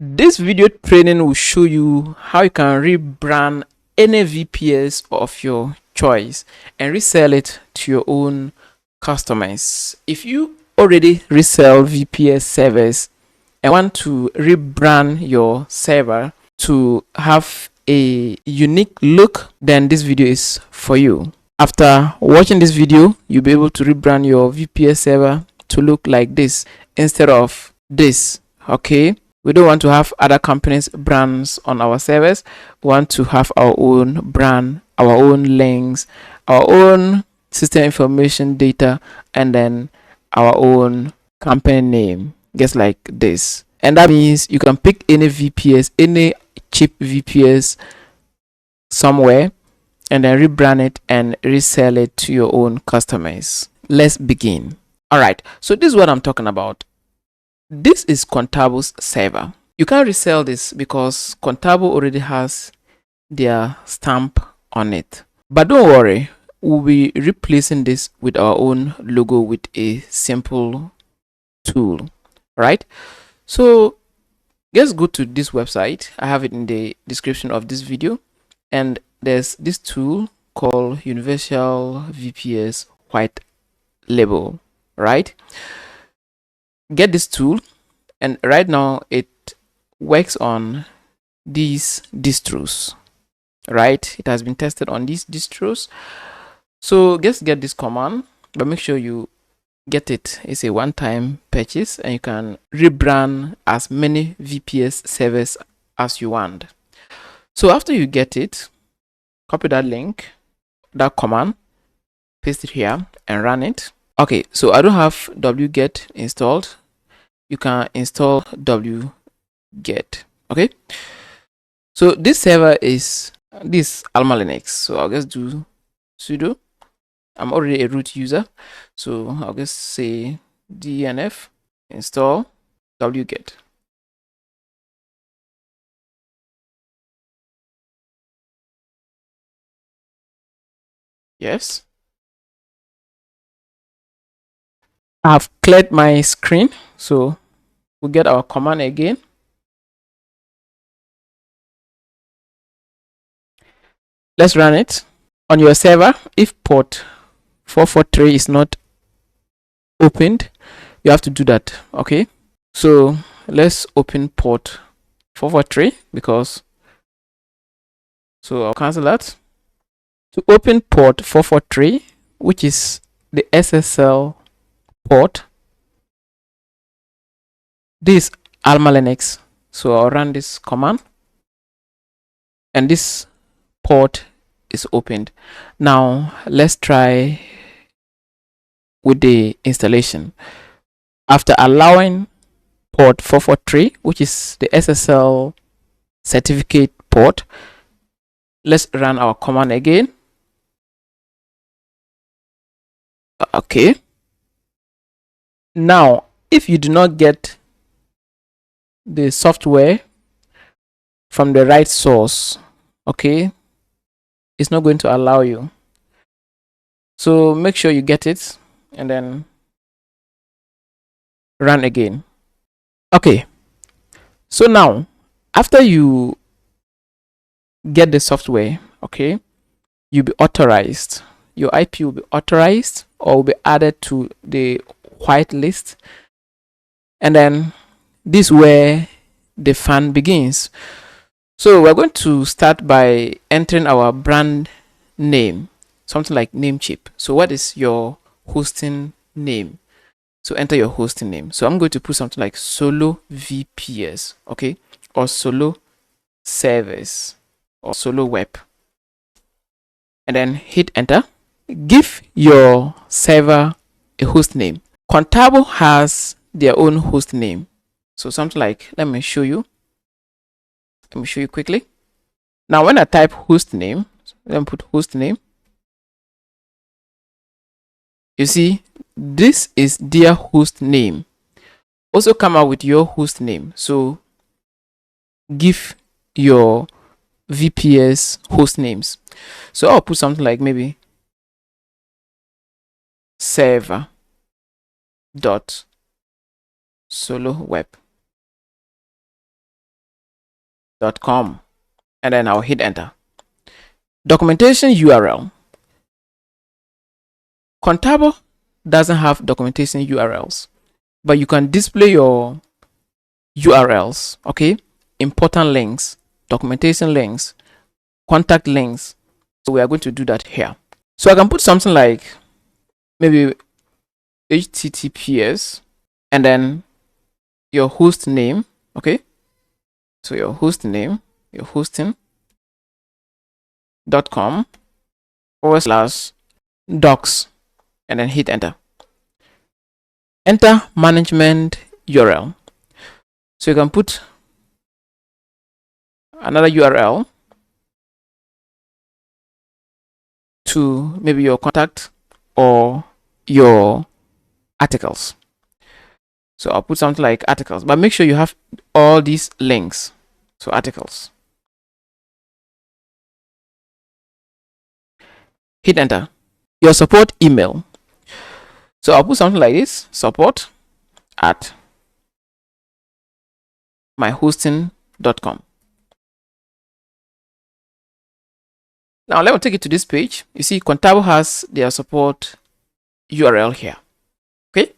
This video training will show you how you can rebrand any VPS of your choice and resell it to your own customers. If you already resell VPS servers and want to rebrand your server to have a unique look, then this video is for you. After watching this video, you'll be able to rebrand your VPS server to look like this instead of this. Okay, we don't want to have other companies' brands on our servers. We want to have our own brand, our own links, our own system information data, and then our own company name, just like this. And that means you can pick any VPS, any cheap VPS somewhere, and then rebrand it and resell it to your own customers. Let's begin. All right, so this is what I'm talking about. This is Contabo's server. You can't resell this because Contabo already has their stamp on it. But don't worry, we'll be replacing this with our own logo with a simple tool, right? So let's go to this website. I have it in the description of this video, and there's this tool called Universal VPS White Label, right? Get this tool, and right now it works on these distros, right? It has been tested on these distros. So just get this command, but make sure you get it. It's a one-time purchase, and you can rebrand as many VPS servers as you want. So after you get it, copy that link, that command, paste it here and run it. Okay, so I don't have wget installed. You can install wget. Okay, so this server is this Alma Linux. So I'll just do sudo. I'm already a root user, so I'll just say dnf install wget. Yes, I've cleared my screen, so we'll get our command again. Let's run it on your server. If port 443 is not opened, you have to do that. Okay, so let's open port 443 because, so I'll cancel that. To open port 443, which is the SSL port, this Alma Linux, so I'll run this command and this port is opened. Now let's try with the installation. After allowing port 443, which is the SSL certificate port, let's run our command again. Okay, now if you do not get the software from the right source, okay, it's not going to allow you. So make sure you get it and then run again. Okay, so now after you get the software, okay, you'll be authorized. Your IP will be authorized or will be added to the whitelist, and then this is where the fun begins. So we're going to start by entering our brand name, something like Namecheap. So what is your hosting name? So enter your hosting name. So I'm going to put something like Solo VPS, okay, or Solo Service or Solo Web, and then hit enter. Give your server a host name. Contabo has their own host name. So something like, let me show you quickly. Now when I type host name, let me put host name, you see this is their host name. Also come out with your host name. So give your VPS host names. So I'll put something like maybe server dot solo web. and then I'll hit enter. Documentation URL. Contabo doesn't have documentation URLs, but you can display your URLs, okay? Important links, documentation links, contact links. So we are going to do that here. So I can put something like maybe HTTPS and then your host name, okay? So your host name, your hosting.com/docs and then hit enter. Enter management URL. So you can put another URL to maybe your contact or your articles. So I'll put something like articles, but make sure you have all these links. So articles. Hit enter. Your support email. So I'll put something like this: support@myhosting.com. Now let me take it to this page. You see, Contabo has their support URL here. Okay.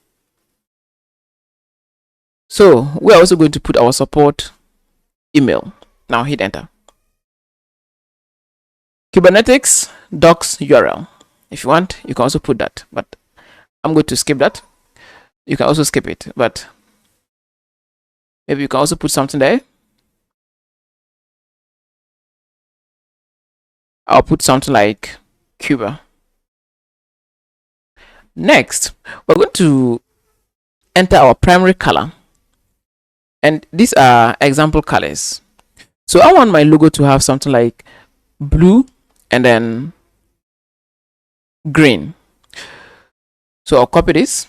So we're also going to put our support email. Now hit enter. Kubernetes docs URL. If you want, you can also put that, but I'm going to skip that. You can also skip it, but maybe you can also put something there. I'll put something like Cuba. Next, we're going to enter our primary color. And these are example colors. So I want my logo to have something like blue and then green. So I'll copy this.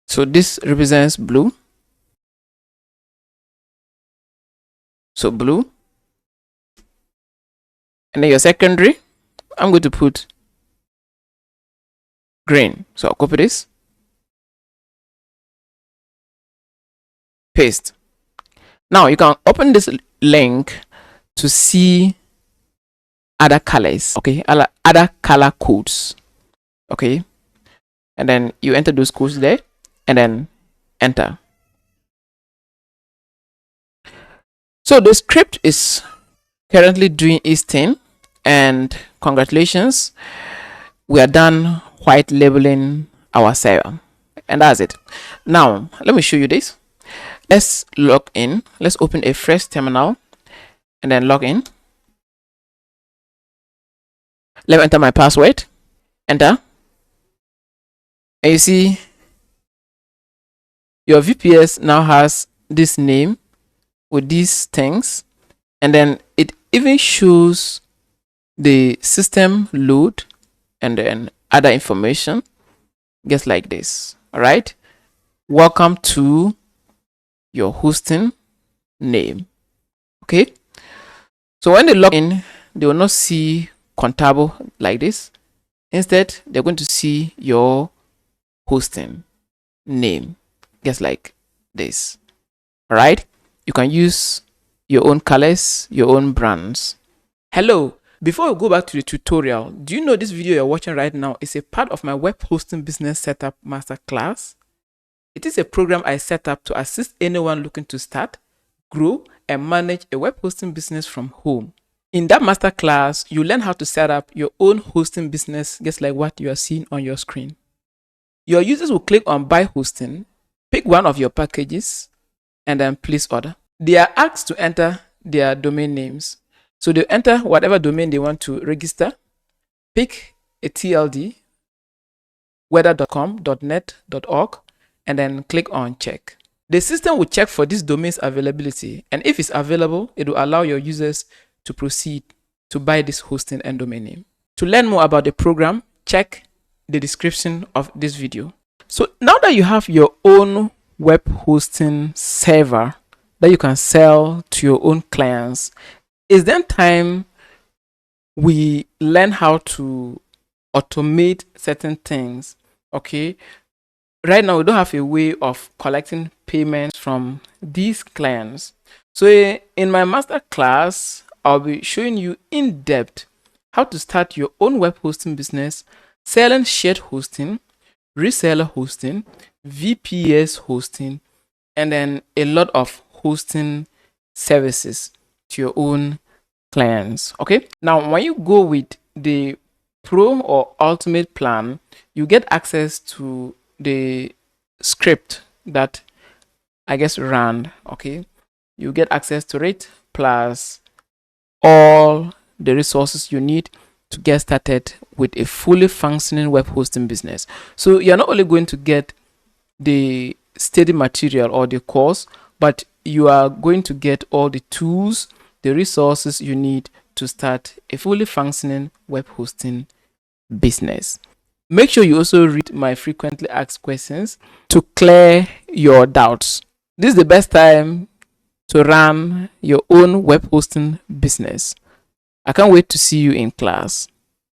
So this represents blue. So blue. And then your secondary, I'm going to put green. So I'll copy this. Paste. Now you can open this link to see other colors, okay, other color codes, okay, and then you enter those codes there and then enter. So the script is currently doing its thing, and congratulations, we are done white labeling our server, and that's it. Now let me show you this. Let's log in. Let's open a fresh terminal and then log in. Let me enter my password. Enter. And you see your VPS now has this name with these things, and then it even shows the system load and then other information just like this. All right, welcome to your hosting name. Okay, so when they log in, they will not see Contabo like this. Instead, they're going to see your hosting name just like this. All right, you can use your own colors, your own brands. Hello, before we go back to the tutorial, do you know this video you're watching right now is a part of my web hosting business setup masterclass? It is a program I set up to assist anyone looking to start, grow, and manage a web hosting business from home. In that masterclass, you learn how to set up your own hosting business just like what you are seeing on your screen. Your users will click on buy hosting, pick one of your packages, and then place order. They are asked to enter their domain names. So they enter whatever domain they want to register, pick a TLD, weather.com, .net, .org, and then click on check. The system will check for this domain's availability, and if it's available, it will allow your users to proceed to buy this hosting and domain name. To learn more about the program, check the description of this video. So now that you have your own web hosting server that you can sell to your own clients, it's then time we learn how to automate certain things. Okay, right now we don't have a way of collecting payments from these clients. So in my master class, I'll be showing you in depth how to start your own web hosting business, selling shared hosting, reseller hosting, VPS hosting, and then a lot of hosting services to your own clients. Okay, now when you go with the pro or ultimate plan, you get access to the script that I guess ran. Okay, you get access to it plus all the resources you need to get started with a fully functioning web hosting business. So you're not only going to get the study material or the course, but you are going to get all the tools, the resources you need to start a fully functioning web hosting business. Make sure you also read my frequently asked questions to clear your doubts. This is the best time to run your own web hosting business. I can't wait to see you in class.